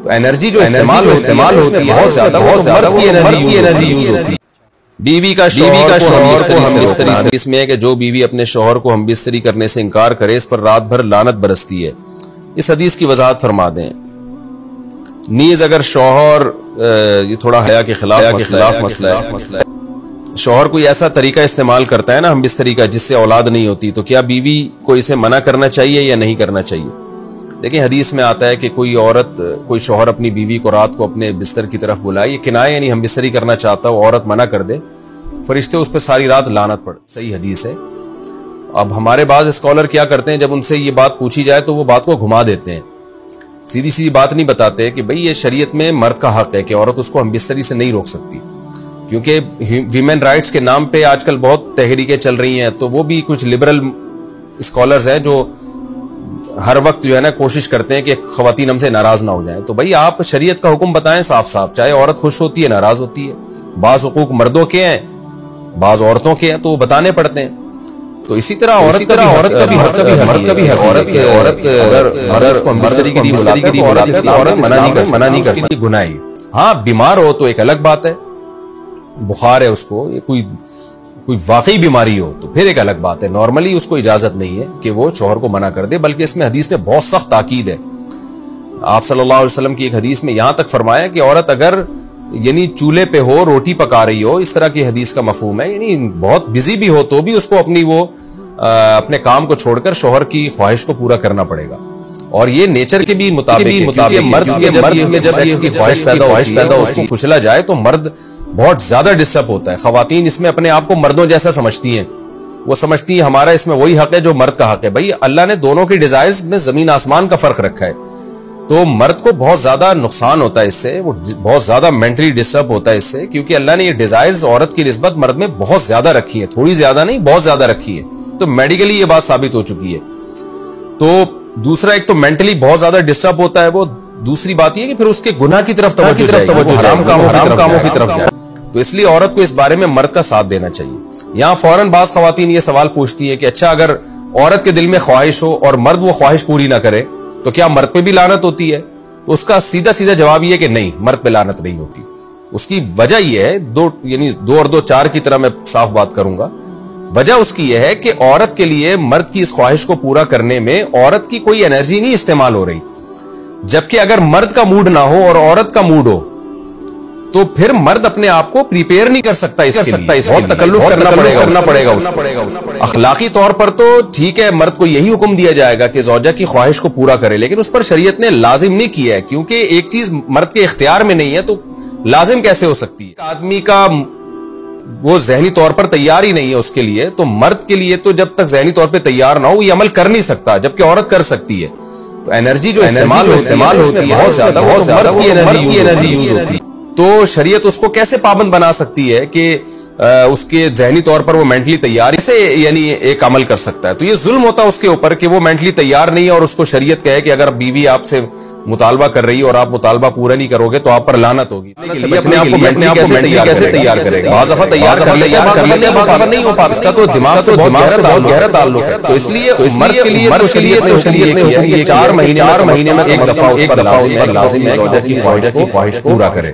तो एनर्जी जो इस्तेमाल होती है बहुत ज्यादा की एनर्जी यूज होती है। बीवी का शौहर को हम बिस्तरी से इसमें है कि जो बीवी अपने शौहर को हम बिस्तरी करने से इनकार करे इस पर रात भर लानत बरसती है। इस हदीस की वजाहत फरमा दें। नीज अगर शौहर, ये थोड़ा हया के खिलाफ मसला है, शौहर कोई ऐसा तरीका इस्तेमाल करता है ना हम बिस्तरी का जिससे औलाद नहीं होती, तो क्या बीवी को इसे मना करना चाहिए या नहीं करना चाहिए? देखिए हदीस में आता है कि कोई शौहर अपनी बीवी को रात को अपने बिस्तर की तरफ बुलाए, ये किनाया यानी हम बिस्तरी करना चाहता हो, औरत मना कर दे, फरिश्ते उस पर सारी रात लानत पड़े। सही हदीस है। अब हमारे बाद स्कॉलर क्या करते हैं, जब उनसे ये बात पूछी जाए तो वो बात को घुमा देते हैं, सीधी सीधी बात नहीं बताते कि भाई ये शरीयत में मर्द का हक है कि औरत उसको हम बिस्तरी से नहीं रोक सकती, क्योंकि ह्यूमन राइट्स के नाम पे आजकल बहुत तहरीकें चल रही हैं। तो वो भी कुछ लिबरल स्कॉलर्स हैं जो हर वक्त जो है ना कोशिश करते हैं कि खवातीन हमसे नाराज ना हो जाएं। तो भाई आप शरीयत का हुक्म बताएं साफ साफ, चाहे औरत खुश होती है नाराज होती है, बाज हुकूक मर्दों के हैं बाज औरतों के हैं, तो वो बताने पड़ते हैं। तो इसी तरह औरत का भी हक है। औरत अगर मर्द को हम बिस्तरी के लिए बुलाते हैं, औरत मना नहीं कर सकती, गुनाह है। हाँ बीमार हो तो एक अलग बात है, बुखार है उसको, ये कोई वाकई बीमारी हो तो फिर एक अलग बात है। नॉर्मली उसको इजाजत नहीं है कि वो शौहर को मना कर दे, बल्कि इसमें हदीस में बहुत सख्त ताकीद है। आप सल्लल्लाहु अलैहि वसल्लम की एक हदीस में यहां तक फरमाया कि औरत अगर यानी चूल्हे पे हो, रोटी पका रही हो, इस तरह की हदीस का मफहूम है, यानी बहुत बिजी भी हो तो भी उसको अपने काम को छोड़कर शौहर की ख्वाहिश को पूरा करना पड़ेगा। और ये नेचर के भी मुताबिक मर्द में जब सेक्स की ख्वाहिश पैदा उसको कुचला जाए तो मर्द बहुत ज्यादा डिस्टर्ब होता है। खवातीन इसमें अपने आप को मर्दों जैसा समझती हैं, वो समझती है हमारा इसमें वही हक है जो मर्द का हक है। भाई अल्लाह ने दोनों की डिजायर्स में जमीन आसमान का फर्क रखा है, तो मर्द को बहुत ज्यादा नुकसान होता है इससे, वो बहुत ज्यादा मेंटली डिस्टर्ब होता है इससे, क्योंकि अल्लाह ने ये डिजायर्स औरत की निस्बत मर्द में बहुत ज्यादा रखी है, थोड़ी ज्यादा नहीं बहुत ज्यादा रखी है। तो मेडिकली ये बात साबित हो चुकी है। तो दूसरा, एक तो मेंटली बहुत ज्यादा डिस्टर्ब होता है वो, दूसरी बात ये कि फिर उसके गुनाह की तरफ तवज्जो हराम कामों की तरफ जाए। तो इसलिए औरत को इस बारे में मर्द का साथ देना चाहिए। यहां फौरन बाज खवातीन ये सवाल पूछती है कि अच्छा अगर औरत के दिल में ख्वाहिश हो और मर्द वो ख्वाहिश पूरी ना करे तो क्या मर्द पे भी लानत होती है? तो उसका सीधा सीधा जवाब ये कि नहीं, मर्द पे लानत नहीं होती। उसकी वजह यह है, दो और दो चार की तरह मैं साफ बात करूंगा। वजह उसकी यह है कि औरत के लिए मर्द की इस ख्वाहिश को पूरा करने में औरत की कोई एनर्जी नहीं इस्तेमाल हो रही, जबकि अगर मर्द का मूड ना हो और औरत का मूड हो तो फिर मर्द अपने आप को प्रिपेयर नहीं कर सकता इसके लिए, बहुत तकल्लुफ करना पड़ेगा उसको। अखलाकी तौर पर तो ठीक है, मर्द को यही हुक्म दिया जाएगा कि ज़ौजा की ख्वाहिश को पूरा करे, लेकिन उस पर शरीयत ने लाजिम नहीं किया है, क्योंकि एक चीज मर्द के इख्तियार में नहीं है तो लाजिम कैसे हो सकती है? आदमी का वो जहनी तौर पर तैयार ही नहीं है उसके लिए, तो मर्द के लिए तो जब तक जहनी तौर पर तैयार ना हो ये अमल कर नहीं सकता, जबकि औरत कर सकती है। तो एनर्जी जो इस्तेमाल होती है बहुत ज्यादा, मर्द की एनर्जी यूज होती है। तो शरीयत उसको कैसे पाबंद बना सकती है कि उसके जहनी तौर पर वो मेंटली तैयार से यानी एक अमल कर सकता है? तो ये जुल्म होता है उसके ऊपर कि वो मेंटली तैयार नहीं है और उसको शरीयत कहे कि अगर बीवी आपसे मुतालबा कर रही है और आप मुतालबा पूरा नहीं करोगे तो आप पर लानत होगी। अपने आप को मेंटली कैसे तैयार करेगा? बाज़ दफा तैयार कर लेते हैं, बाज़ दफा नहीं हो पाता। इसका तो दिमाग से बहुत गहरा ताल्लुक है। तो इसलिए मर्द के लिए 4 महीने में एक दफा लाजिम है ख्वाहिश पूरा करे।